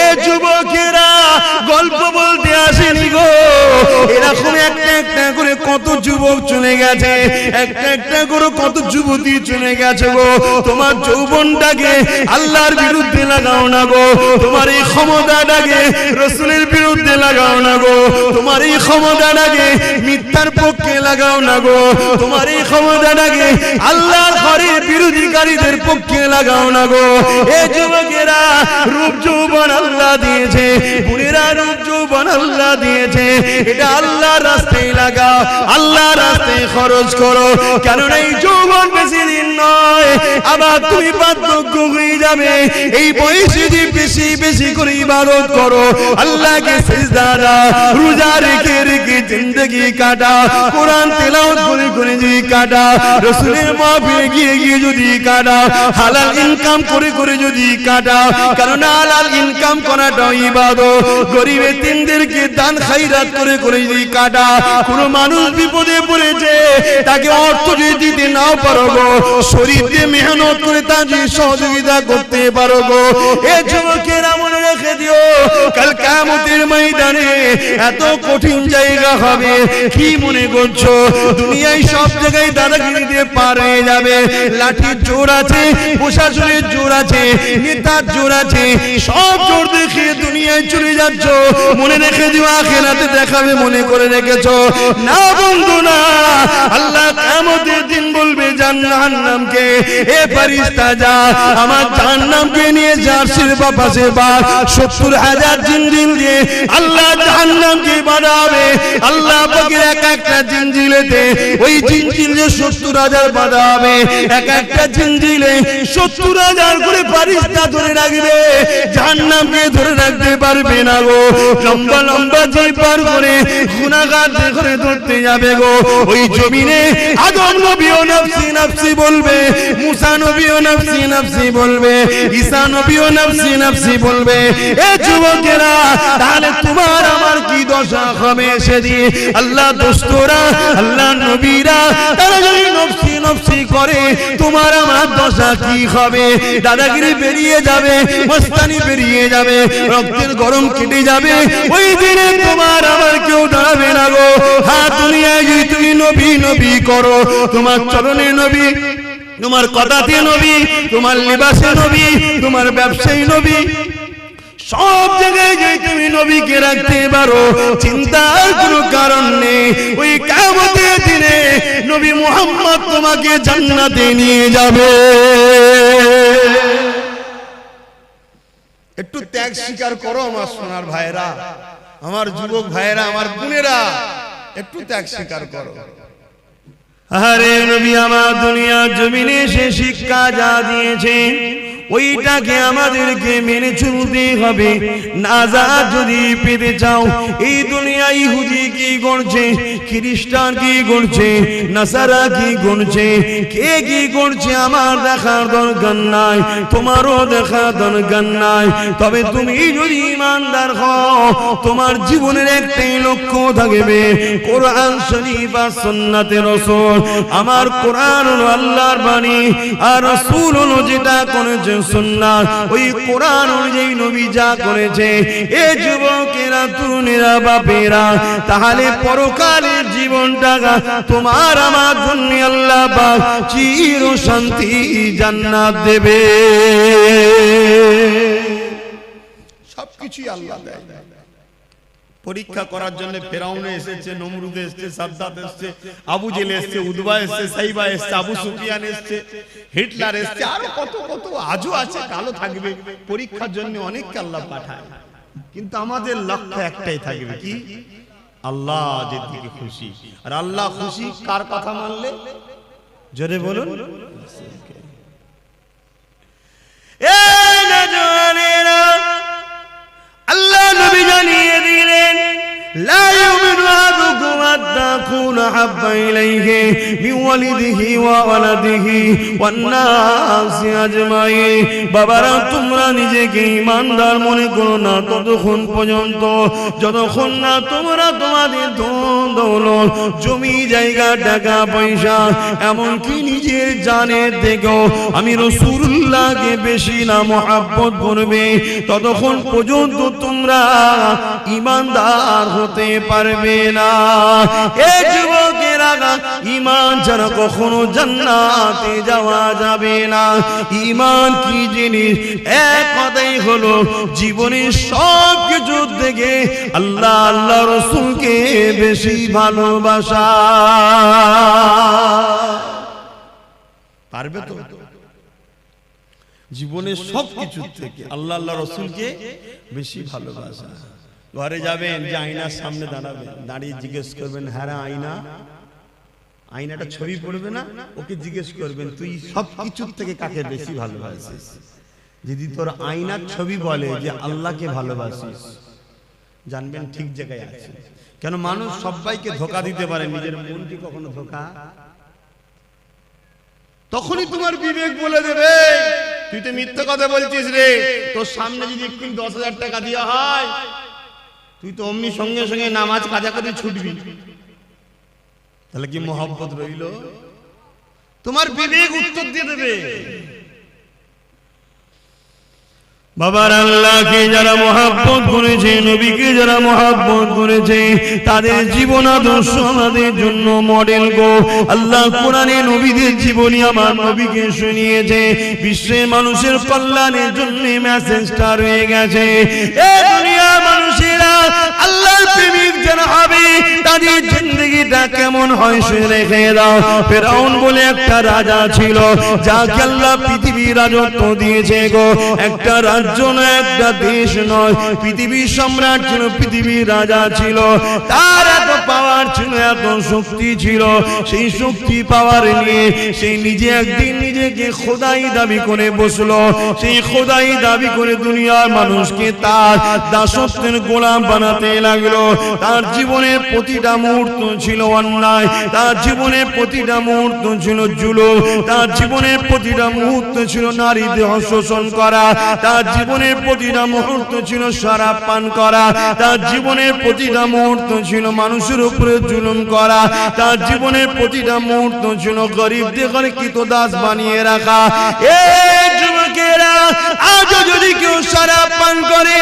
এ যুবকেরা গল্প বলতে আসেনি গো, এরকম একটা একটা করে কত যুবক চলে গেছে, একটা একটা করে কত যুবতী চলে গেছে গো। তোমার যৌবনটাকে আল্লাহর বিরুদ্ধে লাগাও না গো, তোমার এই ক্ষমতাটাকে রাসূলের বিরুদ্ধে লাগাও না গো, তোমার এই ক্ষমতাটাকে মিথ্যার পক্ষে লাগাও না গো, তোমার এই ক্ষমতাটাকে আল্লাহর ঘরের বিরোধীকারীদের পক্ষে লাগাও না গো। এ যুবকেরা রূপ যৌবন আল্লাহ দিয়েছে, বুড়িরা রূপ যৌবন আল্লাহ দিয়েছে, এটা আল্লাহর রাস্তায় লাগাও, আল্লাহর রাস্তায় খরচ করো, কারণ এই যৌবন বেশি দিন নয়, আবার তুমি বার্ধক্য হয়ে যাবে। এই বয়সে যে বেশি বেশি করে ইবাদত করো, আল্লাহকে সিজদা দাও, রোজা রেখে রেখে জিন্দেগি কাটা, কোরআন তেলাওয়াত করে করে যদি কাটা, রাসূলের মাহফিলে গিয়ে গিয়ে যদি কাটা, হালাল ইনকাম করে করে যদি কাটা, কারণ হালাল ইনকাম করাটাও ইবাদত, গরিব এতিমদেরকে দান খায়রাত করে করে যদি কাটা, কোন মানুষ বিপদে পড়েছে তাকে অর্থ যদি দিতে নাও পারো গো, শরীর দিয়ে মেহনত করে তার সহযোগিতা করতে পারো গো। এ যুবকেরা মনে রেখে দিও, কাল কিয়ামতের ময়দানে এত কঠিন জায়গা হবে। কি মনে করছো দুনিয়ায় সব জায়গায় দাদাগিরি দিয়ে পার হয়ে যাবে? লাঠির জোর আছে, প্রশাসনের জোর আছে, নেতার জোর আছে, সব জোর দেখে দুনিয়ায় চলে যাচ্ছ, মনে রেখে দিও আখিরাতে দেখাবে মনে করে রেখেছো না বন্ধু না। আল্লাহ কিয়ামতের দিন বলবে জাহান্নামকে, এ ফেরেশতা যা আমার জাহান্নামকে নিয়ে জার্সির পাশে বা ৭০,০০০ জিনজিল দিয়ে আল্লাহ জাহান্নামকে বাঁধাবে। আল্লাহ পাকের এক একটা জিনজিলেতে ওই জিনজিলে ৭০,০০০ বাঁধা হবে, এক একটা জিনজিলে ৭০,০০০ করে ফেরেশতা ধরে রাখবে, জাহান্নামকে ধরে রাখতে পারবে না গো। লম্বা লম্বা জিপ পার করে গুনাহগার ধরে ধরতে যাবে গো। ওই জমিনে আদম নবীও নফসি নফসি বলবে, মুসা নবীও নফসি নফসি বলবে, ঈসা নবীও নফসি নফসি বলবে। এ যুবকেরা তাহলে তোমার আমার কি দশা হবে সেদিন? আল্লাহ দোস্তরা, আল্লাহ নবীরা তারা যদি নফসি নফসি করে, তোমার আমার দশা কি হবে? দাদাগিরি বেরিয়ে যাবে, মস্তানি বেরিয়ে যাবে, রক্তের গরম কেটে যাবে। ওই দিনে তোমার আমার কেউ দাঁড়াবে না গো। হ্যাঁ, দুনিয়ায় যদি তুমি নবী নবী করো, তোমার চরণে নবী, তোমার কথাতে নবী, তোমার লিবাসে নবী, তোমার ব্যবসায়ী নবী, সব জায়গায় যে তুমি নবীকে রাখতে পারো, চিন্তার কোনো কারণ নেই। ওই কিয়ামতের দিনে নবী মুহাম্মদ তোমাকে জান্নাতে নিয়ে যাবে। একটু ত্যাগ স্বীকার করো আমার সোনার ভাইরা, আমার যুবক ভাইরা, আমার বোনেরা, একটু ত্যাগ স্বীকার করো। আরে নবী আমার দুনিয়া জমিনে এসে শিক্ষা যা দিয়েছে ওইটাকে আমাদেরকে মেনে চলতে হবে। নাজাত যদি পেতে চাও, এই দুনিয়া ইহুদি কি করছে, খ্রিস্টান কি করছে, নাসারা কি করছে, কে কি করছে আমার দেখার দরকার নাই, তোমারও দেখার দরকার নাই। তবে তুমি যদি ঈমানদার হও, তোমার জীবনের একটাই লক্ষ্য থাকবে, কোরআন শরীফ আর সুন্নাতে রাসূল। আমার কোরআন হলো আল্লাহর বাণী, আর রাসূল হলো যেটা করেছে সুন্নাত। ওই কোরআন অনুযায়ী নবী যা করেছে। এ যুবকেরা, তরুণেরা, বাপেরা, তাহলে পরকালের জীবনটা তোমার আমার জন্য আল্লাহ পাক চির শান্তি জান্নাত দেবে। সবকিছুই আল্লাহ দেয়। পরীক্ষা করার জন্য ফেরাউন এসেছে, নমরুদ এসেছে, সাদ্দাত এসেছে, আবু জেল এসেছে, উদবা এসেছে, সাইবা এসেছে, আবু সুফিয়ান এসেছে, হিটলার এসেছে, আরো কত কত আজও আছে, কালো থাকবে। পরীক্ষার জন্য অনেককে আল্লাহ পাঠায়, কিন্তু আমাদের লক্ষ্য একটাই থাকবে, কি? আল্লাহ যেদিকে খুশি। আর আল্লাহ খুশি কার কথা মানলে? জোরে বলুন। এই নজওয়ানেরা, আল্লাহ নবী জানিয়ে দিলেন, লা ইউমিনু আহাদুকুম হাত্তা আকুনা হাব্বা ইলাইহি মিন ওয়ালিদিহি ওয়া ওয়ালাদিহি ওয়ান নাসি আজমাইন। বাবারা, তোমরা নিজেকে ঈমানদার মনে করো না ততক্ষণ পর্যন্ত যতক্ষণ না তোমরা তোমাদের ধন দৌলত, জমি জায়গা, টাকা পয়সা, এমনকি নিজের জানের থেকেও আমি রাসূলুল্লাহকে বেশি না মহব্বত করবে, ততক্ষণ পর্যন্ত তোমরা ঈমানদার হতে পারবে না। এ যুবকেরা, ঈমান ছাড়া কখনো জান্নাতে যাওয়া যাবে না। ঈমান কি জিনিস? এক কথাই হলো জীবনের সব কিছু থেকে আল্লাহ আল্লাহ রাসূলকে বেশি ভালোবাসা। পারবে তো? জীবনের সব কিছু থেকে আল্লাহ আল্লাহ রাসূলকে বেশি ভালোবাসা। ঘরে যাবেন, যে আয়নার সামনে দাঁড়াবেন, দাঁড়িয়ে জিজ্ঞেস করবেন, হ্যাঁ আয়না, আয়নাটা ছবি পড়বে না, ওকে জিজ্ঞেস করবেন তুই সব কিছুর থেকে কাকে বেশি ভালোবাসিস? যদি তোর আয়নার ছবি বলে যে আল্লাহকে ভালোবাসিস, জানবেন ঠিক জায়গায় আছে। কেন? মানুষ সবাইকে ধোঁকা দিতে পারে, নিজের মনকে কখনো ধোঁকা। তখনই তোমার বিবেক বলে দেবে তুই তো মিথ্যা কথা বলছিস রে। তোর সামনে যদি একটু 10,000 টাকা দেওয়া হয়, তুই তো অমনি সঙ্গে সঙ্গে নামাজ কাজা করে ছুটবি। তাহলে কি মহব্বত রইল? তোমার বিবেক উত্তর দিয়ে দেবে। বাবার, আল্লাহকে যারা মহব্বত করেছে, নবীকে যারা মহব্বত করেছে, তাদের জীবন আদর্শ আমাদের জন্য মডেল গো। আল্লাহ কোরআনে নবীদের জীবনী আমার নবীকে শুনিয়েছে। বিশ্বের মানুষের কল্যাণের জন্য মেসেজটা রয়ে গেছে। এই দুনিয়ার মানুষেরা আল্লাহর প্রেমিক যারা হবে, তাদের জিন্দেগিটা কেমন হয় সে রেখে দাও। ফেরাউন বলে একটা রাজা ছিল, যাকে আল্লাহ পৃথিবীর রাজত্ব দিয়েছে গো। একটা রাজ্য নয়, একটা দেশ নয়, পৃথিবীর সম্রাট ছিল, পৃথিবীর রাজা ছিল। তার এত পাওয়ার ছিল, এত শক্তি ছিল। সেই শক্তি পাওয়ার নিয়ে সেই নিজে একদিন নিজেকে খোদাই দাবি করে বসলো। সেই খোদাই দাবি করে দুনিয়ার মানুষকে তার দাসত্বের গোলাম বানাতে লাগলো। তার জীবনের প্রতিটা মুহূর্ত ছিল অন্যায়, তার জীবনের প্রতিটা মুহূর্ত ছিল জুলুম, তার জীবনের প্রতিটা মুহূর্ত ছিল নারীদের শোষণ করা, তার জীবনের প্রতিটা মুহূর্ত ছিল শরাব পান করা, তার জীবনের প্রতিটা মুহূর্ত ছিল মানুষের উপরে জুলুম করা, তার জীবনের প্রতিটা মুহূর্ত ছিল গরিবদের ঘরে কৃতদাস বানিয়ে রাখা। এই যুবকেরা, আজও যদি কেউ শরাব পান করে,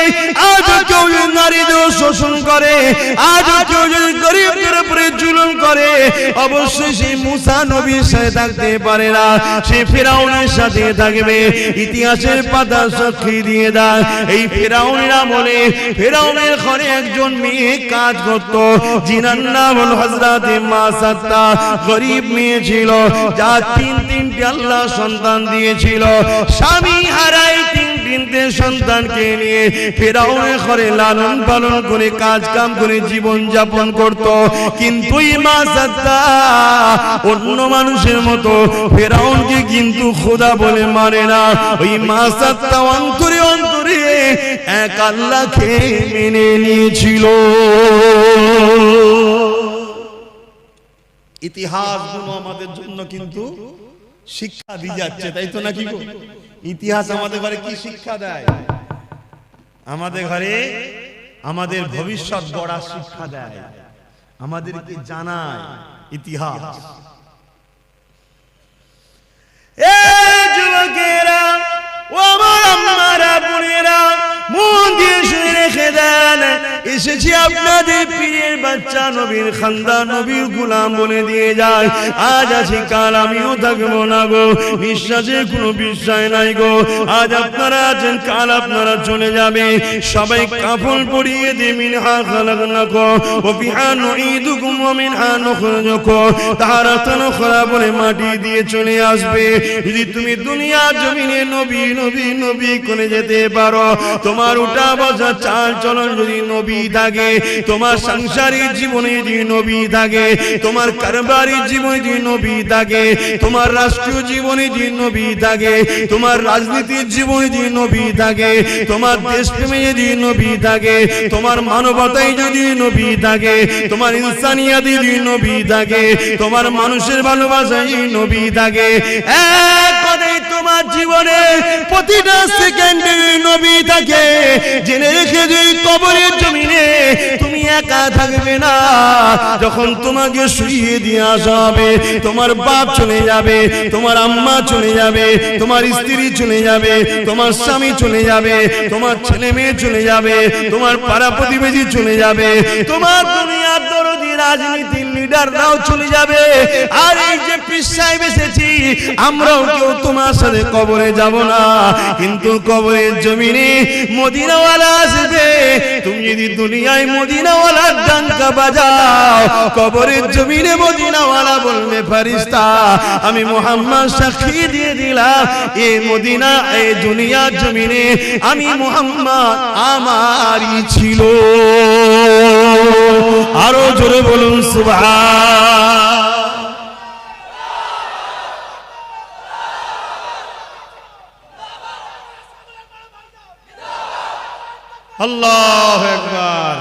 আজও কেউ নারীদের শোষণ করে, আজও কেউ যদি গরিবদের উপরে জুলুম করে, অবশ্যই সেই মুসা নবীর সাথে থাকতে পারে না, সে ফেরাউনের সাথে থাকবে। ইতিহাসের পাতা সাক্ষী দিয়ে দেয়, এই ফেরাউনের আমলে ফেরাউনের ঘরে একজন মেয়ে কাজ করত, যিনার নাম হল হযরত মাসাত্তা। গরিব মেয়ে ছিল, যা তিনটে আল্লাহ সন্তান দিয়েছিল। স্বামী হারাই তিনটে সন্তানকে নিয়ে ফেরাউনের ঘরে লালন পালন করে কাজ কাম করে জীবন যাপন করত। কিন্তু এই মাসাত্তা অন্য মানুষের মতো ফেরাউনকে কিন্তু খোদা বলে মানে না। ওই মাসাত্তা অন্তরে অন্তরে এক আল্লাহকে মেনে নিয়েছিল। ইতিহাসগুলো আমাদের জন্য কিন্তু শিক্ষা দিয়ে যাচ্ছে, তাই তো নাকি? ইতিহাস আমাদের ঘরে কি শিক্ষা দেয়? আমাদের ঘরে আমাদের ভবিষ্যৎ গড়ার শিক্ষা দেয়, আমাদেরকে জানায় ইতিহাস। এই যুবকেরা, ও আমার আম্মারা, বোনেরা, মন দিয়ে শুনে রেখে দেন, এসেছি আপনাদের পীরের বাচ্চা, নবীর খানদান, নবীর গোলাম বলে দিয়ে যায়। আজ আছি, কাল আমিও থাকবো না গো। বিশ্বাসের কোনো বিশ্বাস নাই গো। আজ আপনারা আছেন, কাল আপনারা চলে যাবে। সবাই কাফন পরিয়ে দিয়ে মিনহা খালাকনাকুম ওয়া ফিহা নুঈদুকুম ওয়া মিনহা নুখরিজুকুম তারাতান উখরা বলে মাটি দিয়ে চলে আসবে। যদি তুমি দুনিয়া জমিনে নবী নবী নবী করে যেতে পারো, তোমার উঠা বসা চাল চলন যদি নবী থাকে, তোমার সাংসারিক জীবনে যদি নবী থাকে, তোমার কারবারি জীবনে যদি নবী থাকে, তোমার রাষ্ট্রীয় জীবনে যদি নবী থাকে, তোমার রাজনীতির জীবনে যদি নবী থাকে, তোমার দেশপ্রেমে যদি নবী থাকে, তোমার মানবতায় যদি নবী থাকে, তোমার ইনসানিয়াতে যদি নবী থাকে, তোমার মানুষের ভালোবাসায় নবী থাকে, এক কথায় তোমার জীবনে প্রতিটা সেকেন্ডে নবী থাকে, জেনে রেখে যদি কবরের জমিনে তুমি একা থাকবে না। যখন তোমাকে শুইয়ে দিয়ে আসা হবে, তোমার বাপ চলে যাবে, তোমার আম্মা চলে যাবে, তোমার স্ত্রী চলে যাবে, তোমার স্বামী চলে যাবে, তোমার ছেলে মেয়ে চলে যাবে, তোমার পাড়া প্রতিবেশী চলে যাবে, তোমার দুনিয়ার দরদি রাজনীতির লিডাররাও চলে যাবে। আর এই যে পীর সাহেব এসেছি, আমরাও কেউ তোমার সাথে কবরে যাব না, কিন্তু কবরের জমিনে মদিনাওয়ালা আসবে। তুমি যদি দুনিয়ায় মদিনাওয়ালার ডাঙ্কা বাজাও, কবরের জমিনে মদিনাওয়ালা বলবে ফেরেশতা আমি মুহাম্মদ সাক্ষী দিয়ে দিলাম, এই মদিনা এই দুনিয়ার জমিনে আমি মুহাম্মদ আমারই ছিল। আরো জোরে বলুন সুবহান। আল্লাহু আকবার।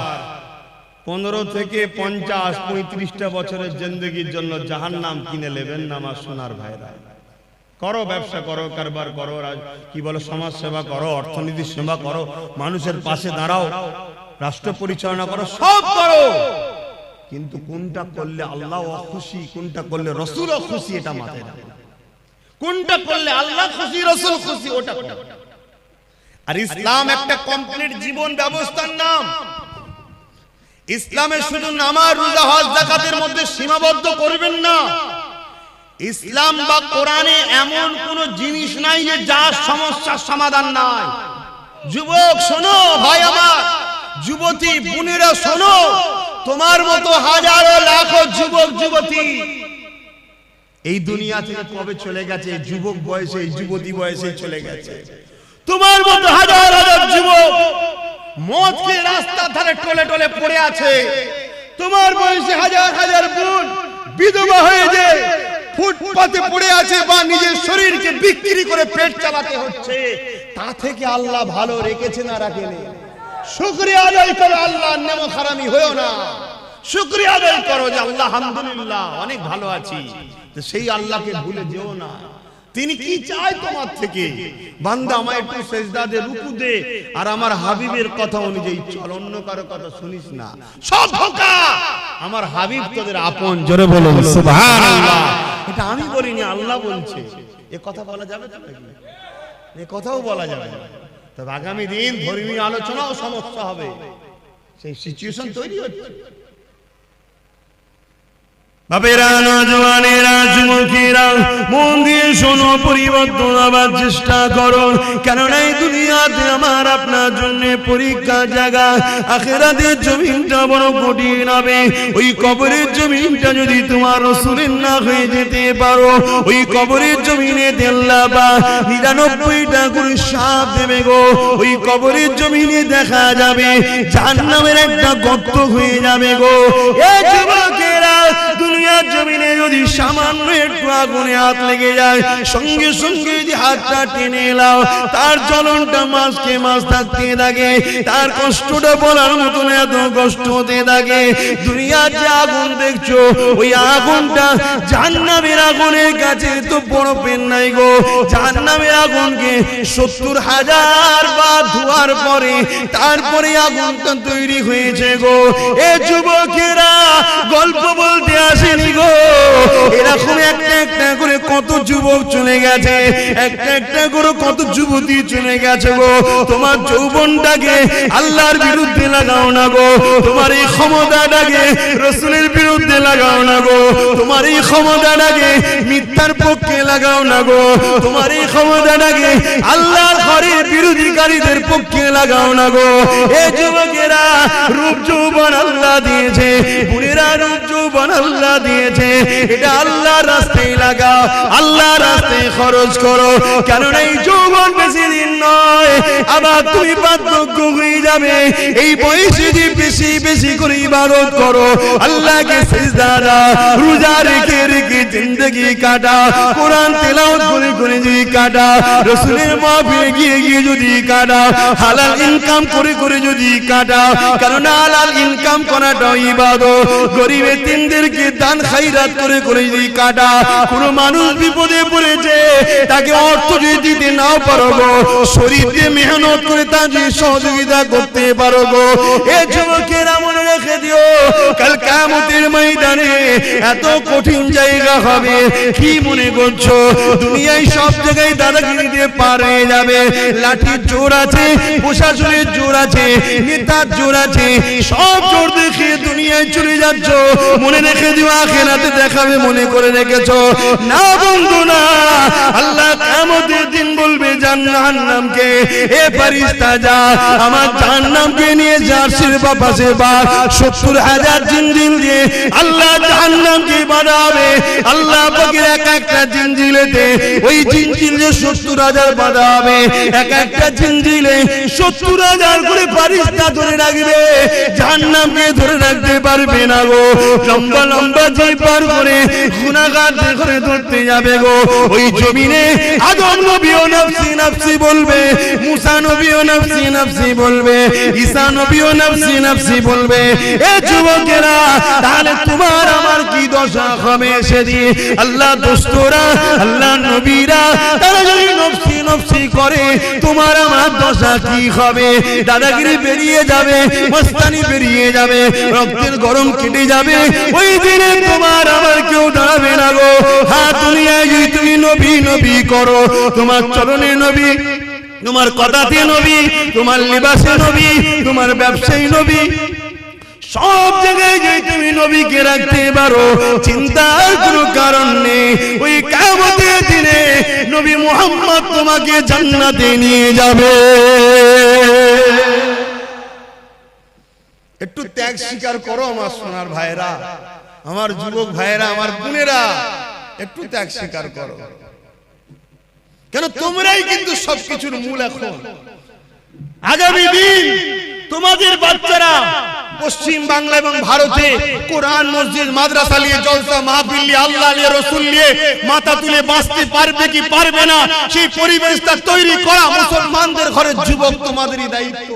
15 থেকে 50 35টা বছরের জিন্দেগির জন্য জাহান্নাম কিনে নেবেন না আমার সোনার ভাইরা। করো, ব্যবসা করো, কারবার করো, কি বলো, সমাজ সেবা করো, অর্থনীতির সেবা করো, মানুষের পাশে দাঁড়াও, রাষ্ট্র পরিচালনা করো, সব করো, কিন্তু কোনটা করলে আল্লাহ খুশি, কোনটা করলে রাসূল খুশি, এটা মাথায় রাখো। কোনটা করলে আল্লাহ খুশি, রাসূল খুশি, ওটা করো। আর ইসলাম একটা কমপ্লিট জীবন ব্যবস্থার নাম। ইসলামে শুধু নামাজ, রোজা, হজ, যাকাতের মধ্যে সীমাবদ্ধ করবেন না। ইসলাম বা কোরআনে এমন কোন জিনিস নাই যে যার সমস্যার সমাধান নাই। যুবক শোনো, ভাই আমার, যুবতী বোনেরা শোনো, তোমার মতো হাজারো লাখো যুবক যুবতী এই দুনিয়া থেকে কবে চলে গেছে, যুবক বয়সে, যুবতী বয়সে চলে গেছে। তোমার মতো হাজার হাজার যুবক মদ খেয়ে রাস্তার ধারে টলে টলে পড়ে আছে। তোমার বয়সে হাজার হাজার বোন বিধবা হয়ে যায়, ফুটপাতে পড়ে আছে, বা নিজের শরীরকে বিক্রি করে পেট চালাতে হচ্ছে। তা থেকে আল্লাহ ভালো রেখেছে না রাখেনি? শুকরিয়া আদায় করো, আল্লাহর নেমো হারামি হয়েও না। শুকরিয়া আদায় করো যে আল্লাহ আলহামদুলিল্লাহ অনেক ভালো আছি। তো সেই আল্লাহকে ভুলে যেও না। তিনি কি চায় তোমার থেকে? বান্দা আমায় একটু সেজদা দে, রুকু দে, আর আমার হাবিবের কথা অনুযায়ী চল, অন্য কারো কথা শুনিস না। সব ধোঁকা। আমার হাবিব তোদের আপন। জোরে বলো সুবহানাল্লাহ। এটা আমি বলিনি, আল্লাহ বলছে। এ কথা বলা যাবে তো নাকি? এ কথাও বলা যাবে না। তবে আগামী দিন ধর্মীয় আলোচনাও সমস্যা হবে, সেই সিচুয়েশন তৈরি হচ্ছে। বাবেরা, নওজওয়ানেরা, যুবকেরা, মন দিয়ে শোনো, পরিবর্তন হবার চেষ্টা করো। কেননা এই দুনিয়াতে আমার আপনার জন্য পরীক্ষা জায়গা। আখিরাতের জমিনটা বড় কঠিন হবে। ওই কবরের জমিনটা যদি তোমার রাসূলের না হয়ে যেতে পারো, ওই কবরের জমিনে আল্লাহ বা 99টা করে সাপ দেবে গো। ওই কবরের জমিনে দেখা যাবে জাহান্নামের একটা গর্ত হয়ে যাবে গো। এই যুবকেরা, দুনিয়ার জমিনে যদি সামান্য একটু আগুনে হাত লেগে যায়, সঙ্গে সঙ্গে যদি হাতটা টেনে এলাও, তার জ্বলনটা মাসকে মাস থাকতে থাকে, তার কষ্টটা বলার মতন এত কষ্ট হতে থাকে। দুনিয়ার যে আগুন দেখছো, ওই আগুনটা জাহান্নামের আগুনের কাছে তো বড় পেন নাই গো। জাহান্নামের আগুনকে 70,000 বার ধোয়ার পরে তারপরে আগুনটা তৈরি হয়েছে গো। এ যুবকেরা, গল্প বলতে আসেনি গো। এরকম একটা একটা করে কত যুবক চলে গেছে, একটা একটা করে কত যুবতী চলে গেছে গো। তোমার যৌবনটাকে আল্লাহর বিরুদ্ধে লাগাও না গো। তোমার এই ক্ষমতাটাকে রাসূলের বিরুদ্ধে লাগাও না গো। তোমার এই ক্ষমতাটাকে মিথ্যার পক্ষে লাগাও না গো। তোমার এই ক্ষমতাটাকে আল্লাহর ঘরের বিরোধীকারীদের পক্ষে লাগাও না গো। এ যুবকেরা, রূপ যৌবন আল্লাহ দিয়েছে, বুড়েরা রূপ যৌবন যৌবন আল্লাহ দিয়েছে, এটা আল্লাহর রাস্তায় লাগাও, আল্লাহর রাস্তায় খরচ করো, কেননা এই যৌবন বেশি দিন নয়, আবার তুমি বার্ধক্য হয়ে যাবে। এই বয়সে যে বেশি বেশি করে ইবাদত করো, আল্লাহকে সিজদা দাও, রোজা রেখে রেখে জিন্দেগি কাটা, কোরআন তেলাওয়াত করে করে যদি কাটা, রাসূলের মাহফিলে গিয়ে গিয়ে যদি কাটা, হালাল ইনকাম করে করে যদি কাটা, কারণ হালাল ইনকাম করাটা ইবাদত। গরিব এতিমদেরকে দান খায়রাত করে করে যদি কাটা, কোন মানুষ বিপদে পড়েছে তাকে অর্থ যদি দিতে নাও পারো গো, শরীর দিয়ে মেহনত করে তার যে সহযোগিতা করতে পারো গো, এ যুবকেরা মনে রেখে দিও, কাল কিয়ামতের ময়দানে এত কঠিন জায়গা হবে। কি মনে করছো দুনিয়ায় সব জায়গায় দাদাগিরি দিয়ে পার হয়ে যাবে? লাঠির জোর আছে, প্রশাসনের জোর আছে, নেতার জোর আছে, সব জোর দেখে দুনিয়ায় চলে যাচ্ছ, মনে রেখে দিও আখিরাতে দেখাবে মনে করে রেখেছো না বন্ধু না। আল্লাহ কিয়ামতের দিন বলবে জাহান্নামকে, এ ফেরেশতা যা আমার জাহান্নামকে নিয়ে জার্সির পাশে বা ৭০,০০০ জিনজিল দিয়ে আল্লাহ জাহান্নামকে বাঁধাবে। আল্লাহ পাকের এক একটা জিনজিলেতে ওই জিনজিলে ৭০,০০০ বাঁধা হবে, এক একটা জিনজিলে ৭০,০০০ করে ফেরেশতা ধরে রাখবে, জাহান্নামকে ধরে রাখতে পারবে না গো। লম্বা লম্বা যে পার করে গুনাহগার করে ধরতে যাবে গো। ওই জমিনে আদম নবীও নফসি নফসি বলবে, মুসা নবীও নফসি নফসি বলবে, ঈসা নবীও নফসি নফসি বলবে। এ যুবকেরা, তাহলে তোমার আমার কি দশা হবে সেদিন? আল্লাহ দোস্তরা, আল্লাহ নবীরা তারা যদি নফসি নফসি করে, তোমার আমার দশা কি হবে? দাদাগিরি বেরিয়ে যাবে, মস্তানি বেরিয়ে যাবে, রক্তের গরম কেটে যাবে। ওই দিনে তোমার আমার কেউ দাঁড়াবে না গো। হ্যাঁ, দুনিয়ায় যদি তুমি নবী নবী করো, তোমার চরণে নবী, তোমার কথাতে নবী, তোমার লিবাসে নবী, তোমার ব্যবসায়ী নবী, সব জায়গায় যে তুমি নবীকে রাখতে পারো, চিন্তার কোনো কারণ নেই। ওই কিয়ামতের দিনে নবী মুহাম্মদ তোমাকে জান্নাতে নিয়ে যাবে। একটু ত্যাগ স্বীকার করো আমার সোনার ভাইরা, আমার যুবক ভাইরা, আমার বোনেরা, একটু ত্যাগ স্বীকার করো, কেন তোমরাই কিন্তু সবকিছুর মূল। এখন আগামী দিন তোমাদের বাচ্চারা পশ্চিম বাংলা এবং ভারতে কোরআন, মসজিদ, মাদ্রাসা নিয়ে জলসা মাহফিল নিয়ে, আল্লাহ নিয়ে, রাসূল নিয়ে মাথা তুলে বাঁচতে পারবে কি পারবে না, সেই পরিবেশটা তৈরি করা মুসলমানদের ঘরের যুবক তোমাদেরই দায়িত্ব।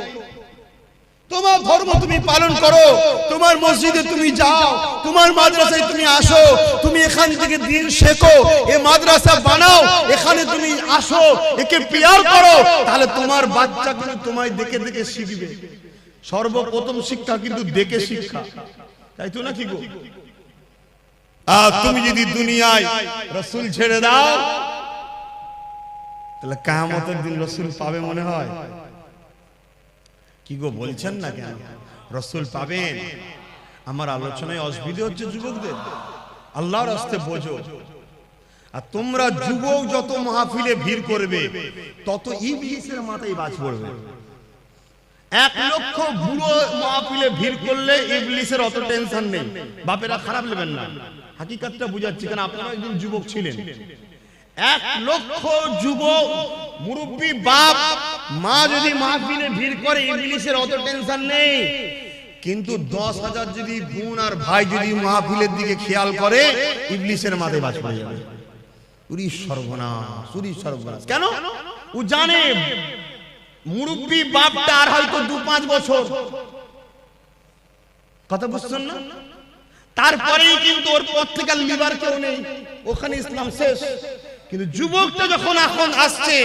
তোমার ধর্ম তুমি পালন করো, তোমার মসজিদে তুমি যাও, তোমার মাদ্রাসায় তুমি আসো, তুমি এখান থেকে দিন শেখো, এ মাদ্রাসা বানাও, এখানে তুমি আসো, একে পিয়ার করো, তাহলে তোমার বাচ্চা কিন্তু তোমায় দেখে দেখে শিখবে। সর্বপ্রথম শিক্ষা কিন্তু দেখে শিক্ষা, তাই তো নাকি গো? আর তুমি যদি দুনিয়ায় রাসূল ছেড়ে দাও, তাহলে কিয়ামতের দিন রাসূল পাবে মনে হয়? কি গো বলছেন না কেন? রাসূল পাবেন। আমার আলোচনায় অসুবিধা হচ্ছে যুবকদের, আল্লাহর রাস্তে বোঝো। আর তোমরা যুবক যত মাহফিলে ভিড় করবে, তত ইবলিসের মাথায় বাজ পড়বে। 1 লক্ষ বুড়ো মাহফিলে ভিড় করলে ইবলিসের অত টেনশন নেই। বাপেরা খারাপ নেবেন না, হাকিকতটা বুঝাচ্ছি, কারণ আপনারা একজন যুবক ছিলেন। 1 লক্ষ যুবক মুরব্বী বাপ মা যদি মাহফিলে ভিড় করে, ইবলিসের অত টেনশন নেই। কিন্তু 10,000 যদি বোন আর ভাই যদি মাহফিলের দিকে খেয়াল করে, ইবলিসের মাথায় বাজ পড়ে যাবে। উরি সর্বনাশ, উরি সর্বনাশ। কেন? ও জানে মুরব্বী বাপটা আর হয়তো 2-5 বছর, কথা বুঝছেন না? তারপরেই কিন্তু ওর পর থেকে লিবার কেউ নেই, ওখানে ইসলাম শেষ। কিন্তু যুবকটা যখন এখন আসছে,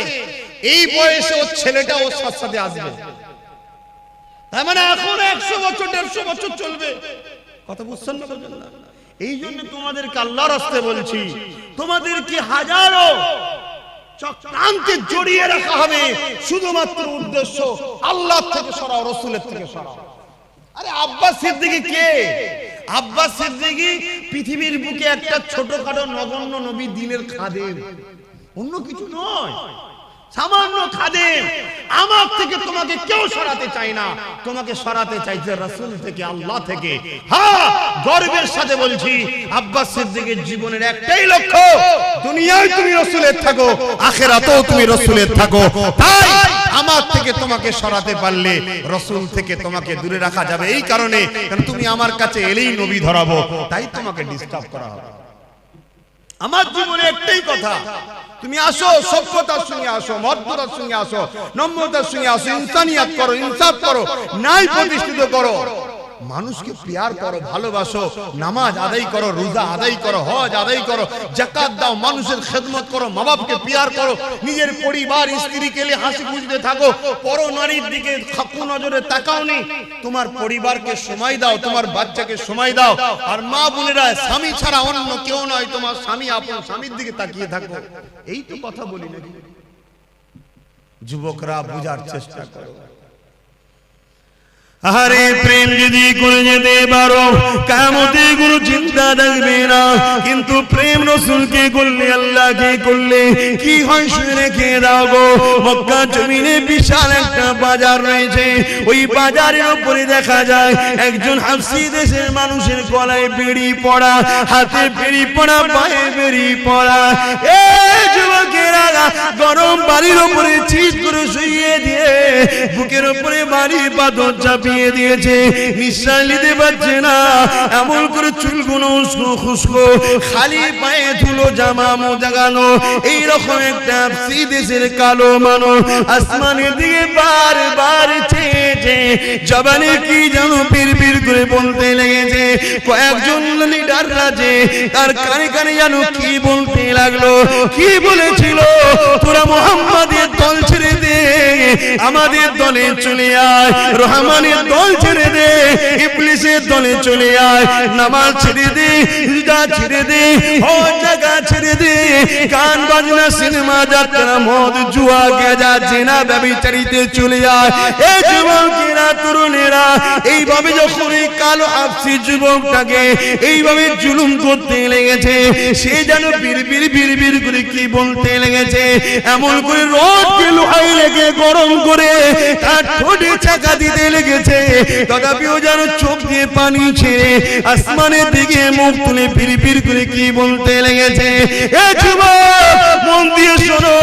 এই বয়সে ওর ছেলেটা ওর সাথে আসবে, তার মানে এখন 100 বছর 150 বছর চলবে, কথা বুঝছেন না? এই জন্য তোমাদেরকে আল্লাহর রাস্তায় বলছি, তোমাদেরকে হাজারো চক্রান্তে জড়িয়ে রাখা হবে, শুধুমাত্র উদ্দেশ্য আল্লাহ থেকে সরাও, রাসূলের থেকে সরাও। আরে আব্বাস সিদ্দিকী কে? আব্বাস সিদ্দিকী পৃথিবীর বুকে একটা ছোটখাটো নগণ্য নবী, দ্বীনের খাদেম, অন্য কিছু নয়। সামান্য খাদেম, আমার থেকে তোমাকে কেউ সরাতে চায় না, তোমাকে সরাতে চাইছে রাসূল থেকে, আল্লাহ থেকে। হ্যাঁ, গর্বের সাথে বলছি, আব্বাস সিদ্দিকের জীবনের একটাই লক্ষ্য, দুনিয়ায় তুমি রাসূলের থাকো, আখিরাতেও তুমি রাসূলের থাকো। তাই আমার থেকে তোমাকে সরাতে পারলে রাসূল থেকে তোমাকে দূরে রাখা যাবে, এই কারণে কারণ তুমি আমার কাছে এলেই নবী ধরাবো, তাই তোমাকে ডিস্টার্ব করা হবে। আমার জীবনে একটাই কথা, তুমি আসো, সভ্যতার সঙ্গে আসো, মর্যাদার সঙ্গে আসো, নম্রতার সঙ্গে আসো, ইনসানিয়াত করো, ইনসাফ করো, ন্যায় প্রতিষ্ঠিত করো, মানুষকে প্যার করো, ভালোবাসো, নামাজ আদায় করো, রোজা আদায় করো, হজ আদায় করো, যাকাত দাও, মানুষের খেদমত করো, মা বাপকে প্যার করো, নিজের পরিবার স্ত্রীকে নিয়ে হাসি খুশিতে থাকো, পর নারীর দিকে খাপু নজরে তাকাও নি, তোমার পরিবারকে সময় দাও, তোমার বাচ্চাকে সময় দাও। আর মা বোনেরা, স্বামী ছাড়া অন্য কেউ নয়, তোমার স্বামী আপন স্বামীর দিকে তাকিয়ে থাকো। এই তো কথা বলি নাকি? যুবকরা বুঝার চেষ্টা করো। আরে প্রেম যদি করে যেতে পারো, কিয়ামতে কোনো চিন্তা থাকবে না। কিন্তু প্রেম রাসূলকে করলে, আল্লাহকে করলে কি হয় শুনে রেখে দাও গো। মক্কা জমিনে বিশাল একটা বাজার রয়েছে, ওই বাজারের উপরে দেখা যায় একজন হাবশী দেশের মানুষের গলায় বেড়ি পড়া, হাতে বেড়ি পড়া, পায়ে বেড়ি পড়া। এই যুবকেরা গরম বাড়ির উপরে চিৎ করে শুইয়ে দিয়ে বুকের উপরে বাড়ি পাথর চাপিয়ে দিয়েছে, নিঃশ্বাস নিতে পারছে না, এমন করে চুলগুলো উস্কো খুস্কো, খালি পায়ে ধুলো জামা মোজাগানো, এইরকম একটা হাবশী দেশের কালো মানুষ আসমানের দিকে বারবার চেয়েছে, জবানে কি যেন বিড়বিড় করে বলতে লেগেছে। কয়েকজন লিডার রাজে তার কানে কানে যেন কি বলতে লাগলো, কি বলেছিল, তোরা মুহাম্মাদের দল ছেড়ে দে, আমাদের দলে চলে আয়, রহমানের দল ছেড়ে দে, ইবলিসের দলে চলে আয়, নামাজ ছেড়ে দে, রোজা ছেড়ে দে, হজ জাকাত ছেড়ে দে, গান বাজনা, সিনেমা, যাত্রা, মদ, জুয়া, গাঁজা, জিনা, ব্যভিচারিতে চলে আয়। এই যুবকেরা, তরুণেরা এইভাবে যখন এই কালো হাবশী যুবকটাকে এইভাবে জুলুম করতে লেগেছে, সে যেন বিড়বিড় বিড়বিড় করে কি বলতে লেগেছে, এমন করে রোদকে লোহায় লেগে গরম করে তার ঠোঁটে চাকা দিতে লেগেছে, তথাপিও যেন চোখ দিয়ে পানি ছেড়ে আসমানের দিকে মুখ তুলে বিড়বিড় করে কি বলতে লেগেছে। এ যুবক, মন দিয়ে শোনো,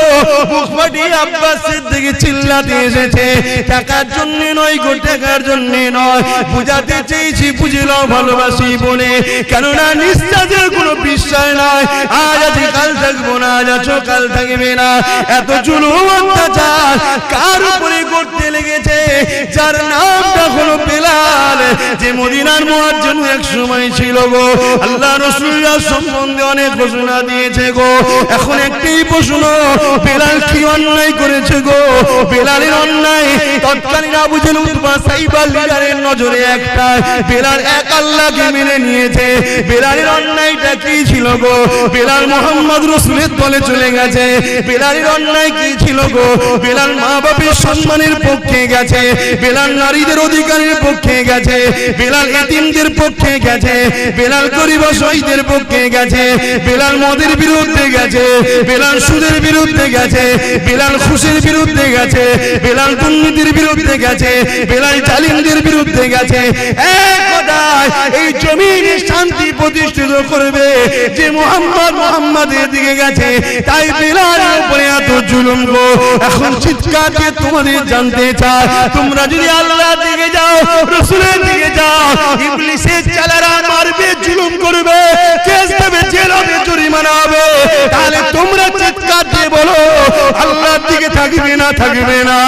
বুক ফাটিয়ে আব্বাস সিদ্দিক চিল্লাতে এসেছে, টাকার জন্য নয় গো, টাকার জন্য নয়, বুঝাতে চেয়েছি বুঝে নাও ভালোবাসি বলে, কেননা নিঃশ্বাসের কোনো বিশ্বাস নাই, আজ আছি কাল থাকবো না, আজ আছো কাল থাকবে না। এত জুলুম অত্যাচার কার উপরে করতে লেগেছে, যার নামটা হলো বেলাল, যে মদিনার মুয়াজ্জিন এক সময় ছিল গো। আল্লাহ রাসূলুল্লাহ সম্বন্ধে অনেক ঘোষণা দিয়েছে গো, এখন একটাই প্রশ্ন, বেলাল কি অন্যায় করেছে গো? বেলালের অন্যায় তৎকালীন আবু জেহেল, উতবা, সাইবা লিডারের নজরে একটা, বেলাল এক আল্লাহকে মেনে নিয়েছে। বেলালের অন্যায়টা কি ছিল গো? বেলাল মুহাম্মদ রাসূলের দলে চলে গেছে। বেলালের অন্যায় কি ছিল গো? বেলাল মা বাপের সম্মানের পক্ষে গেছে, বেলাল নারীদের অধিকারের পক্ষে গেছে, বেলাল এতিমদের পক্ষে গেছে, বেলাল গরিব অসহায়দের পক্ষে গেছে, বেলাল মদের বিরুদ্ধে গেছে, বেলাল সুদের বিরুদ্ধে গেছে, বেলাল ঘুষের বিরুদ্ধে গেছে, বেলাল দুর্নীতির বিরুদ্ধে গেছে, বেলাল জালিমদের বিরুদ্ধে গেছে। এক কথায় এই জমিনে শান্তি প্রতিষ্ঠিত করবে যে মুহাম্মাদের দিকে গেছে, তাই বেলালের উপরে এত জুলুম গো। এখন চিৎকার দিয়ে তোমাদের জানতে চাই, তোমরা যদি আল্লাহর দিকে যাও, রাসূলের দিকে যাও, ইবলিসের চালারা মারবে, জুলুম করবে, কেস দেবে, জেল হবে, জরিমানা হবে, তাহলে তোমরা চিৎকার দিয়ে বলো আল্লাহর দিকে থাকবে না, থাকবে না?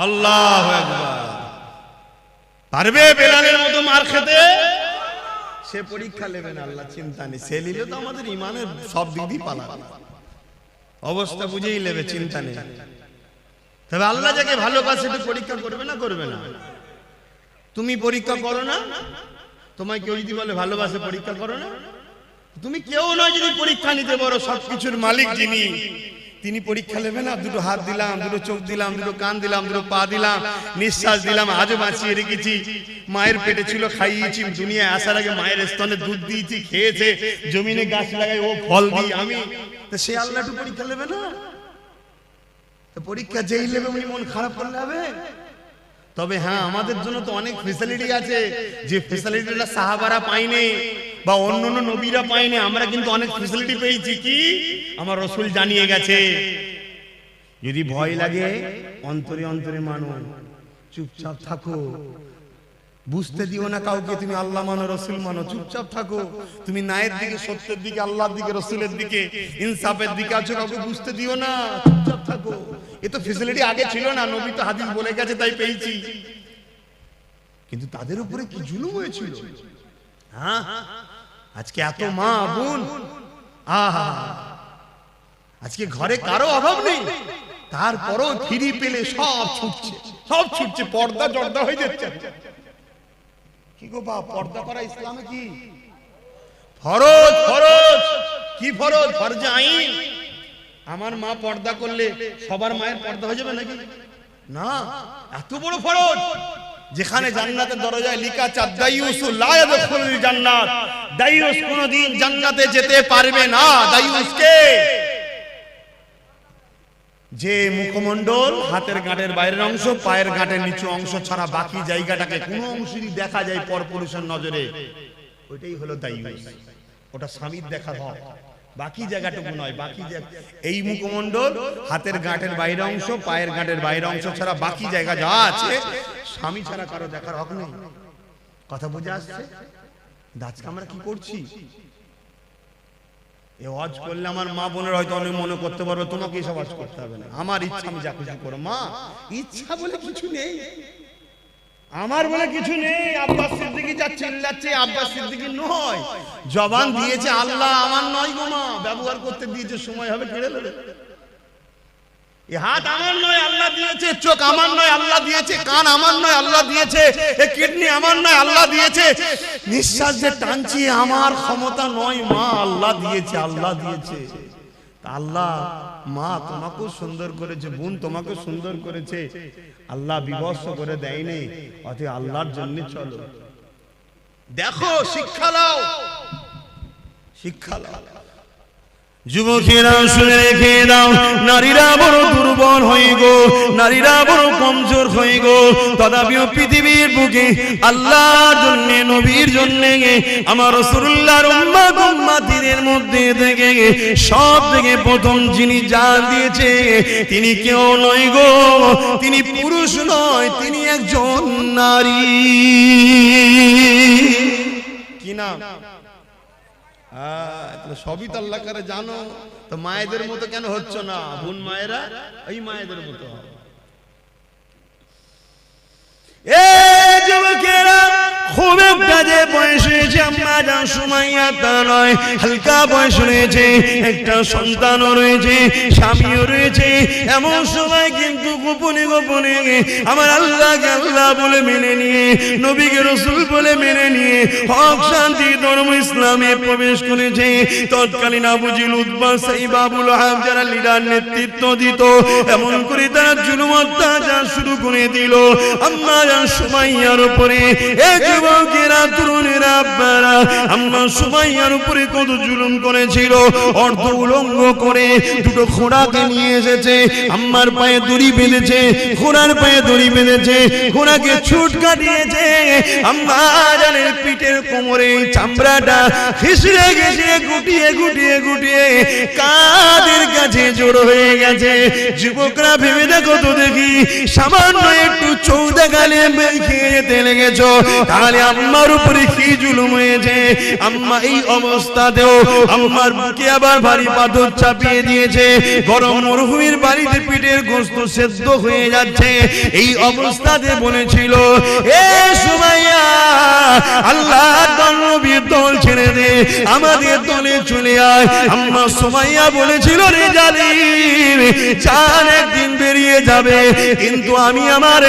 আল্লাহু আকবার। পারবে বেলালের মতো মার খেতে? সে পরীক্ষা নেবে না, আল্লাহ চিন্তা নেই, সে নিলে তো আমাদের ইমানের সব দিক দিয়ে পালাবে, অবস্থা বুঝেই নেবে, চিন্তা নেই। তবে আল্লাহ যাকে ভালোবাসে তো পরীক্ষা করবে না, করবে না? তুমি পরীক্ষা করো না? তোমায় কেউ যদি বলে ভালোবাসে, পরীক্ষা করো না? তুমি কেউ নয় যদি পরীক্ষা নিতে পারো, সবকিছুর মালিক যিনি, তিনি পরীক্ষা নেবে না? দুটো হাত দিলাম, দুটো চোখ দিলাম, দুটো কান দিলাম, দুটো পা দিলাম, নিঃশ্বাস দিলাম, আজও বাঁচিয়ে রেখেছি। মায়ের পেটে ছিল, খাইয়েছি, দুনিয়ায় আসার আগে মায়ের স্তনে দুধ দিয়েছি, খেয়েছে, জমিনে গাছ লাগাই ও ফল দিই আমি। সে আল্লাহ একটু পরীক্ষা নেবে না? তো পরীক্ষা যেই নেবে উনি মন খারাপ করলে হবে? তবে হ্যাঁ, আমাদের জন্য তো অনেক ফেসিলিটি আছে, যে ফেসিলিটিটা সাহাবারা পায়নি বা অন্যান্য নবীরা পায়নি, আমরা কিন্তু অনেক ফেসিলিটি পেয়েছি। কি? আমার রাসূল জানিয়ে গেছে। যদি ভয় লাগে অন্তরে অন্তরে মানো, চুপচাপ থাকো, বুঝতে দিও না কাউকে তুমি আল্লাহ মানো, রাসূল মানো, চুপচাপ থাকো। তুমি ন্যায়ের দিকে, সত্যের দিকে, আল্লাহর দিকে, রাসূলের দিকে, ইনসাফের দিকে আছো, কাউকে বুঝতে দিও না, চুপচাপ থাকো। এ তো ফেসিলিটি আগে ছিল না, নবী তো হাদিস বলে গেছে তাই পেয়েছি। কিন্তু তাদের উপরে কি জুলুম হয়েছিল! হ্যাঁ, আজকে এত মা বোন, আহা, আজকে ঘরে কারো অভাব নেই, তারপরও ফিরি পেলে সব ছুটছে, সব ছুটছে, পর্দা জর্দা হয়ে যাচ্ছে। কি গো বাপ, পর্দা করা ইসলামে কি ফরজ? ফরজ কি ফরজ? ফরজে আইন। আমার মা পর্দা করলে সবার মায়ের পর্দা হয়ে যাবে নাকি? না, এত বড় ফরজ, যেখানে জান্নাতের দরজায় লেখা আছে দাইয়ুসু লা ইয়াদখুলুল জান্নাত, দাইয়ুস কোনদিন জান্নাতে যেতে পারবে না। দাইয়ুসকে যে মুখমণ্ডল, হাতের গাঁটের বাইরের অংশ, পায়ের গাঁটের নিচু অংশ ছাড়া বাকি জায়গাটাকে কোনো অংশই দেখা যায় পরপুরুষের নজরে, ওইটাই হলো দাইয়ুস। ওটা স্বামীর দেখার হক, বাকি জায়গাটুকু নয়। বাকি এই মুখমণ্ডল, হাতের গাঁটের বাইরের অংশ, পায়ের গাঁটের বাইরের অংশ ছাড়া বাকি জায়গা যা আছে স্বামী ছাড়া কারো দেখার হক নেই। কথা বুঝে আসছে? আজকে আমরা কি করছি? এ ওয়াজ করলে আমার মা বোনের হয়তো অনেক মনে করতে পারবে তোমাকে এসব ওয়াজ করতে হবে না, আমার ইচ্ছা আমি যা খুশি করো। মা, ইচ্ছা বলে কিছু নেই, আমার বলে কিছু নেই। আব্বাস সিদ্দিকী যা চিল্লাচ্ছে, আব্বাস সিদ্দিকী নয়, জবান দিয়েছে আল্লাহ, আমার নয় গো মা, ব্যবহার করতে দিয়েছে, সময় হবে কেড়ে নেবে। এই হাত আমার নয়, আল্লাহ দিয়েছে। চোখ আমার নয়, আল্লাহ দিয়েছে। কান আমার নয়, আল্লাহ দিয়েছে। এই কিডনি আমার নয়, আল্লাহ দিয়েছে। নিঃশ্বাস যে টানছি আমার ক্ষমতা নয়, মা আল্লাহ দিয়েছে, আল্লাহ দিয়েছে। আল্লাহ, মা তোমাকেও সুন্দর করেছে, বোন তোমাকেও সুন্দর করেছে, আল্লাহ বিভৎস করে দেয়নি। অতএব আল্লাহর জন্য চলো, দেখো, শিক্ষা নাও, শিক্ষা নাও। যুবকেরা শুনে রেখে দাও, নারীরা বড় দুর্বল হয়ে গো, নারীরা বড় কমজোর হয়ে গো। তথাপিও পৃথিবীর বুকে আল্লাহর জন্য, নবীর জন্য, আমার রাসূলুল্লাহর উম্মত উম্মতিদের মধ্যে থেকে সব থেকে প্রথম যিনি জান দিয়েছে, তিনি কেউ নয় গো, তিনি পুরুষ নয়, তিনি একজন নারী। কি নাম? সবই তো আল্লাহ করে জানো, তো মায়েদের মতো কেন হচ্ছ না? বোন মায়েরা এই মায়েদের মতো। খুব একটা যে বয়স হয়েছে আম্মা জান সুমাইয়া তা নয়, হালকা বয়স রয়েছে, একটা সন্তানও রয়েছে, স্বামীও রয়েছে। এমন সময় কিন্তু গোপনে গোপনে আমার আল্লাহকে আল্লাহ বলে মেনে নিয়ে, নবীকে রাসূল বলে মেনে নিয়ে হক শান্তি ধর্ম ইসলামে প্রবেশ করেছে। তৎকালীন আবু জিল, উতবা, সাইবা, আবু লাহাব যারা লিডার নেতৃত্ব দিত, এমন করে তারা জুলুম অত্যাচার শুরু করে দিল আম্মা জান সুমাইয়ার উপরে। এই যুবকেরা, তরুণেরা, আব্বারা, আম্মা সুমাইয়ার উপরে কত জুলুম করেছিল। অর্ধ উলঙ্গ করে দুটো ঘোড়াকে নিয়ে এসেছে, আম্মার পায়ে দড়ি বেঁধেছে, ঘোড়ার পায়ে দড়ি বেঁধেছে, ঘোড়াকে ছুট কাটিয়েছে। আম্মা জানের পিঠের কোমরে চামড়াটা ঘিসড়ে ঘিসড়ে গুটিয়ে গুটিয়ে গুটিয়ে কাদের কাছে জড়ো হয়ে গেছে। যুবকরা ভেবে দেখো তো দেখি, সামান্য একটু চৌদা গালে খেয়ে যেতে লেগেছ, তাহলে আম্মার উপরে কি জুলুম হয়েছে। আম্মা এই অবস্থাতেও আম্মার বুকে আবার ভারী পাথর চাপিয়ে দিয়েছে। গরম মরুভূমির বাড়িতে পিঠের গোশত সেদ্ধ হয়ে যাচ্ছে। এই অবস্থাতে বলেছিল, এ সুমাইয়া, আল্লাহর নবীর দল ছেড়ে দে, আমাদের দলে চলে আয়। আম্মা সুমাইয়া বলেছিল, রে জালিম, জান একদিন বেরিয়ে যাবে, কিন্তু আমি আমার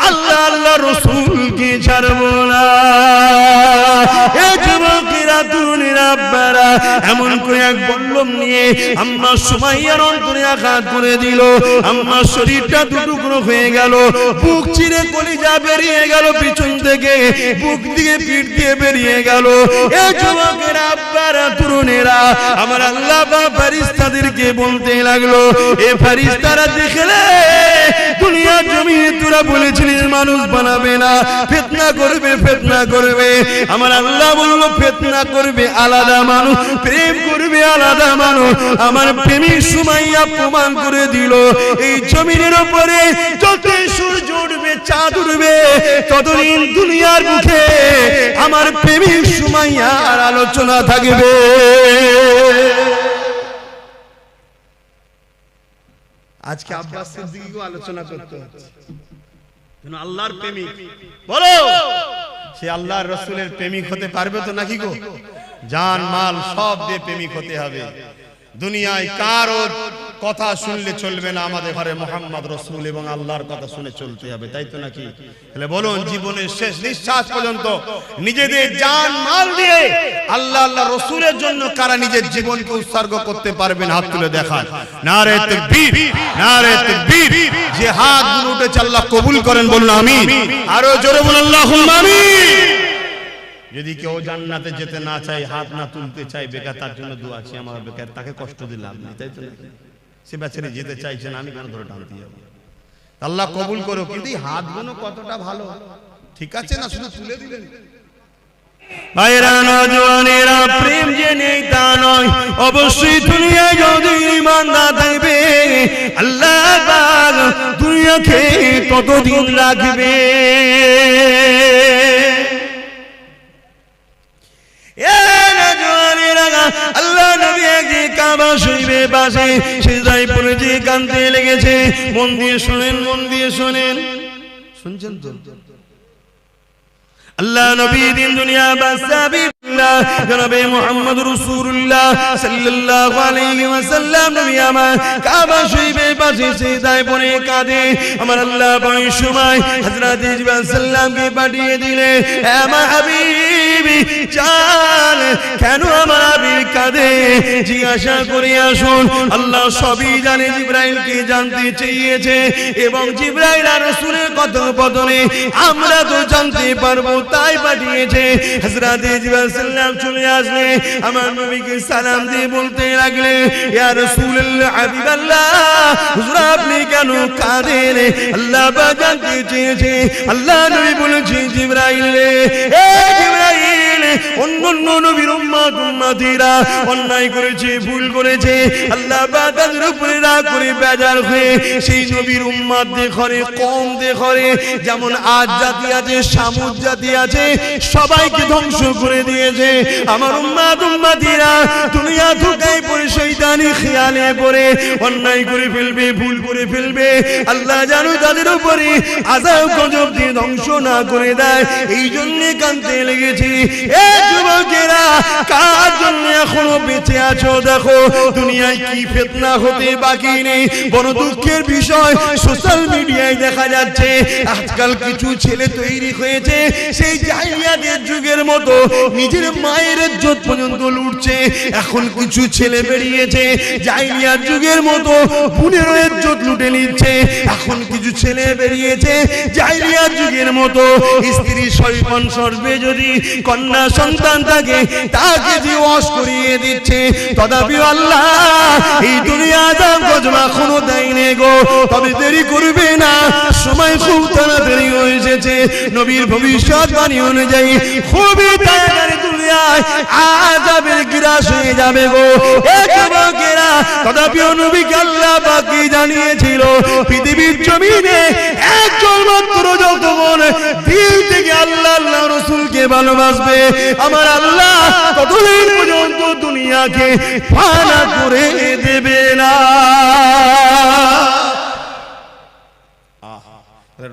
আল্লাহ আল্লাহ রাসূলকে ছাড়বো না। এ যুবকেরা তরুণীরা আব্বারা এমন করে এক বল্লম নিয়ে আম্মা সুমাইয়ার অন্তরে আঘাত করে দিল। আম্মার শরীরটা দুটুকরো হয়ে গেল, বুক চিরে কলিজা বেরিয়ে গেল, পিছন থেকে বুক দিয়ে পিঠ দিয়ে বেরিয়ে গেল। এ যুবকেরা আব্বারা তরুণেরা আমার আল্লাহ বা ফেরেশতাদেরকে বলতে লাগলো, এ ফেরেশতারা দেখলে দুনিয়ার জমিনে তোরা বলেছিলিস মানুষ বানাবে না, ফিতনা করবে ফিতনা করবে। আমার আল্লাহ বলল ফিতনা করবে আলাদা মানুষ, প্রেম করবে আলাদা মানুষ। আমার প্রেমিক সুমাইয়া প্রমাণ করে দিল এই জমিনের উপরে যতই সূর্য উঠবে চাঁদ উঠবে ততদিন দুনিয়ার মুখে আমার প্রেমিক সুমাইয়ার আলোচনা থাকবে। আজকে আব্বাস সিদ্দিকীকেও আলোচনা করতে হচ্ছে, আল্লাহর প্রেমিক। বলো সে আল্লাহর রাসূলের প্রেমিক হতে পারবে তো নাকি গো? জান মাল সব দিয়ে প্রেমিক হতে হবে। দুনিয়ায় কারো কথা শুনলে চলবে না, আমাদের ঘরে মুহাম্মদ রাসূল এবং আল্লাহর কথা শুনে চলতে হবে, তাই তো নাকি? তাহলে বলুন জীবনের শেষ নিঃশ্বাস পর্যন্ত নিজেদের জান মাল দিয়ে আল্লাহ আল্লাহ রাসূলের জন্য কারা নিজের জীবনকে উৎসর্গ করতে পারবেন? হাত তুলে দেখান। নারে তাকবীর, নারে তাকবীর। যে হাতগুলো উঠেছে আল্লাহ কবুল করেন, বলুন আমিন। আরো জোরে বলুন আল্লাহুম্মা আমিন। যদি কেউ জান্নাতে যেতে না চায়, হাত না তুলতে চায়, বেকার তার জন্য দোয়া আছে। আমার বেকার তাকে কষ্ট দিলাম না, তাই তো? সে বেচারি যেতে চাইছে না, আমি কেন ধরে টানতে যাবো? আল্লাহ কবুল করো। কিন্তু হাতগুলো কতটা ভালো, ঠিক আছে না? শুধু তুলে দিলেন। ভাইরা নওজওয়ানেরা, প্রেম যে নেই তা নয়, অবশ্যই দুনিয়ায় যদি ঈমান না থাকবে আল্লাহ পাক দুনিয়াকে কতদিন রাখবে? আল্লাহ নবী একদিন কাবা শরীফের পাশে সিজদায় পড়ে যে কাঁদতে লেগেছে। মন দিয়ে শুনেন, মন দিয়ে শোনেন, শুনছেন তো? আল্লাহ নবী দিন দুনিয়া বাসাবিল্লাহ জনাবে মুহাম্মদ রাসূলুল্লাহ সাল্লাল্লাহু আলাইহি ওয়াসাল্লাম নবী আমার কাবা শরীফের পাশে সিজদায় পড়ে কাঁদে। আমার আল্লাহ বড় সময় হযরত জিবরাইল সাল্লামকে পাঠিয়ে দিলে, আমার হাবিবি জান কেন আমার হাবিব কাঁদে জিজ্ঞাসা করে আসুন। আল্লাহ সবই জানে, জিবরাইলকে জানতে চেয়েছে এবং জিবরাইল আর রাসূলের কথোপকথনে আমরা তো জানতে পারবো, তাই পাঠিয়েছে। হযরত জিবরাইল সাল্লাম চলে আসলে আমার নবীকে সালাম দিয়ে বলতে লাগলে, ইয়া রাসূলুল্লাহ হাবিবাল্লাহ, হুজুর আপনি কেন কাঁদেন? আল্লাহ পাক জানতে চেয়েছে। আল্লাহ নবী বলেছে, জিবরাইল রে, এ জিবরাইল, অন্যান্য নবীর উম্মতিরা অন্যায় করেছে, ভুল করেছে, আল্লাহ পাক তাদের উপরে রাগ করে বেজার হয়ে সেই নবীর উম্মত দেখরে, কওম দেখরে, যেমন আজ জাতি আছে, সামুদ জাতি আছে, সবাইকে ধ্বংস করে দিয়েছে। আমার উম্মতিরা দুনিয়া ধোঁকায় পড়ে শয়তানি খেয়ালে পড়ে অন্যায় করে ফেলবে, ভুল করে ফেলবে। আল্লাহ জানো তাদের উপরে আযাব গজব দিয়ে ধ্বংস না করে দেয়, এই জন্য কাঁদতে লেগেছি। এ যুবকেরা, কার জন্য এখনো বেঁচে আছো? দেখো দুনিয়ায় কি ফিতনা হতে বাকি নেই। বড় দুঃখের বিষয়, সোশ্যাল মিডিয়ায় দেখা যাচ্ছে আজকাল কিছু ছেলে তৈরি হয়েছে সেই জাহিলিয়াতের যুগের মতো, নিজের মায়ের ইজ্জত পর্যন্ত লুটছে। এখন কিছু ছেলে বেরিয়েছে জাহিলিয়াত যুগের মতো বোনের ইজ্জত লুটে নিচ্ছে। এখন কিছু ছেলে বেরিয়েছে জাহিলিয়াত যুগের মতো স্ত্রী সৈপন সর্বে যদি কন্যা সন্তান থাকে তাকে দিওয়াজ করিয়ে দিচ্ছে। তথাপি আল্লাহ এই দুনিয়া আযাব গজব এখনো দেয়নি গো। তবে দেরি করবে না, সময় খুব তাড়াতাড়ি হয়ে এসেছে। নবীর ভবিষ্যৎবাণী অনুযায়ী খুবই তাড়াতাড়ি দুনিয়ায় আযাবের গ্রাস হয়ে যাবে গো। এক যুবকেরা, তথাপি নবীকে আল্লাহ পাক জানিয়েছিল পৃথিবীর জমিনে একজন মাত্র যতক্ষণ দিল থেকে আল্লাহ আল্লাহ রাসূলকে ভালোবাসবে, আমার আল্লাহ ততদিন পর্যন্ত দুনিয়াকে ফানা করে দেবে না।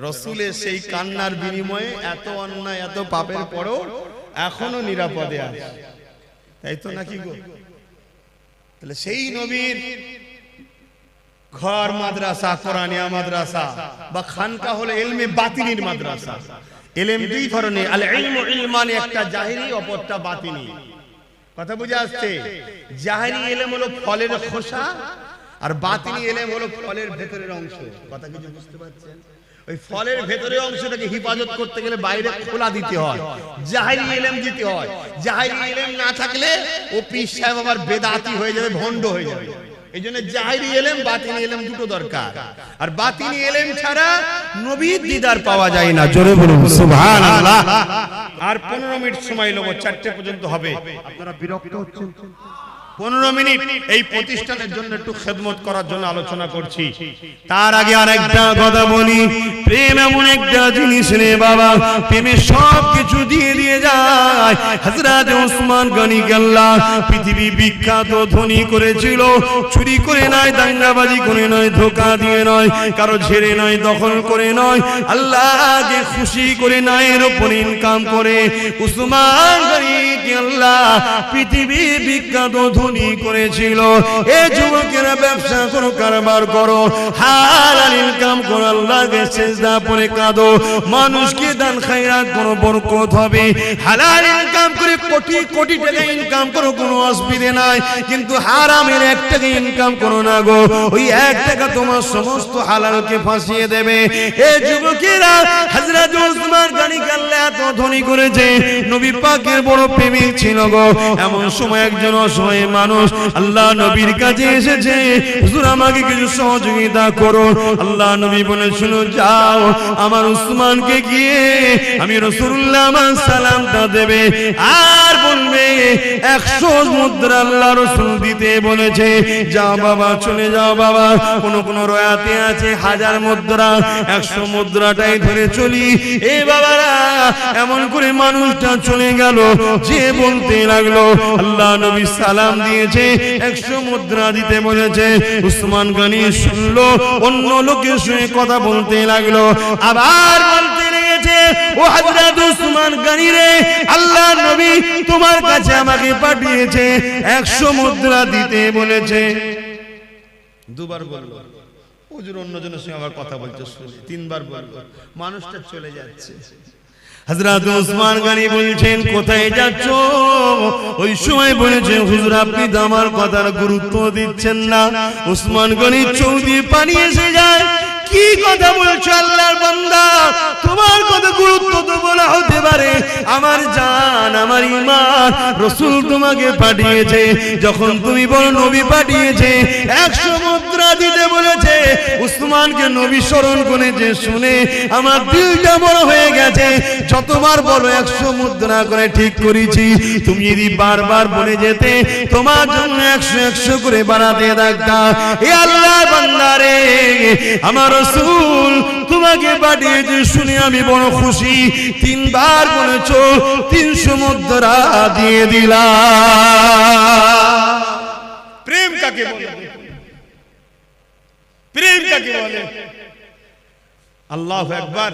রাসূলের সেই কান্নার বিনিময়ে এত অন্যায়, এত পাপের পরেও এখনো নিরাপদে আছে, তাই তো নাকি গো? তাহলে সেই নবীর ঘর মাদ্রাসা, কোরআনিয়া মাদ্রাসা বা খানকা হলো ইলমে বাতিনির মাদ্রাসা। ইলম দুই ধরনের, আল ইলমু ইলমানি, একটা জাহিরি অপরটা বাতিনি। কথা বুঝে আসছে? জাহিরি ইলম হলো ফলের খোসা, আর বাতিনি ইলম হলো ফলের ভেতরের অংশ। কথা কিছু বুঝতে পারছেন? ওই ফলের ভেতরের অংশটাকে হেফাজত করতে গেলে বাইরে খোলা দিতে হয়, জাহিরি ইলম দিতে হয়। জাহিরি ইলম না থাকলে ও পীর সাহেব আবার বেদাতি হয়ে যাবে, ভণ্ড হয়ে যাবে। এই জন্য জাহিরি ইলম বাতিনি ইলম দুটো দরকার। আর বাতিনি ইলম ছাড়া নবীর দিদার পাওয়া যায় না। জোরে বলুন সুবহানাল্লাহ। আর 15 মিনিট সময় নেব, 4টে পর্যন্ত হবে। আপনারা বিরক্ত হচ্ছেন? 15 মিনিট এই প্রতিষ্ঠানের জন্য একটু খেদমত করার জন্য আলোচনা করছি। তার আগে আর একটা কথা বলি, প্রেম এমন একটা জিনিস রে বাবা, প্রেমে সব কিছু দিয়ে দিয়ে যায়। হযরত ওসমান গনি আল্লাহ পৃথিবী বিখ্যাত ধনী করেছিল, চুরি করে নয়, দাঙ্গাবাজি করে নয়, ধোঁকা দিয়ে নয়, কারো ছেড়ে নয়, দখল করে নয়, আল্লাহকে খুশি করে নয়, এর উপর ইনকাম করে ওসমান গনি আল্লাহ পৃথিবী বিখ্যাত ধনী করেছিল। এ যুবকেরা ব্যবসা করো, কারবার করো, হালাল ইনকাম করো, আল্লাহকে সিজদা করে কাঁদো, মানুষকে দান খায়রাত করো, বরকত হবে। হালাল ইনকাম করে কোটি কোটি টাকা ইনকাম করো, কোনো অসুবিধা নাই, কিন্তু হারামের 1 টাকা ইনকাম করো না গো, ওই 1 টাকা তোমার সমস্ত হালালকে ফাঁসিয়ে দেবে। এ যুবকেরা হযরত ওসমান গনি আল্লাহ এত ধনী করেছে, নবী পাকের বড় প্রেমিক ছিল গো। এমন সময় একজন অসহায় মানুষ আল্লাহ নবীর কাছে এসেছে, হুজুর আমাকে কিছু সহযোগিতা করো। আল্লাহ নবী বলে, শুনো, যাও আমার উসমানকে গিয়ে আমি রাসূলুল্লাহ আমার সালামটা দেবে, আর বলবে 100 মুদ্রা আল্লাহ রাসূল দিতে বলেছে। যাও বাবা, চলে যাও বাবা। কোন কোন রয়াতে আছে 1000 মুদ্রা, 100 মুদ্রাটাই ধরে চলি। এ বাবারা, এমন করে মানুষটা চলে গেল, যে বলতে লাগলো আল্লাহ নবী সালাম দিয়েছে, 100 মুদ্রা দিতে বলেছে। উসমান গনি শুনলো, অন্য লোকের সঙ্গে কথা বলতে লাগলো, আবার বলতে লেগেছে, ও হযরত উসমান গনি রে, আল্লাহ নবী তোমার কাছে আমাকে পাঠিয়েছে, 100 মুদ্রা দিতে বলেছে। দুবার বললো, হুজুর অন্যজনের সঙ্গে আবার কথা বলছে, শুনে 3বার বললো, মানুষটা চলে যাচ্ছে। হযরত ওসমান গনি বলছেন, কোথায় যাচ্ছ? ওই সময় বলেছেন, হুজুর আপনি তো আমার কথার গুরুত্ব দিচ্ছেন না। ওসমান গনি চৌদি পানি এসে যায়, কি কথা বলছো আল্লাহর বান্দা, তোমার কথা গুরুত্ব তো বলা হতে পারে, আমার জান, আমার ঈমান, রাসূল তোমাকে পাঠিয়েছে, যখন তুমি বলো নবী পাঠিয়েছে, 100 মুদ্রা দিতে বলেছে। উসমানকে নবী স্মরণ করেছে, শুনে আমার দিলটা বড় হয়ে গেছে। যতবার বলো 100 মুদ্রা করে ঠিক করেছি, তুমি যদি বারবার বলে যেতে, তোমার জন্য 100 করে বাড়াতে থাকতাম। এ আল্লাহর বান্দা রে, আমার রাসূল তোমাকে পাঠিয়েছে শুনে আমি বড় খুশি। 3বার বলেছো, 300 মুদ্রা দিয়ে দিলাম। প্রেম কাকে বলে? প্রেম কাকে বলে? আল্লাহু আকবার।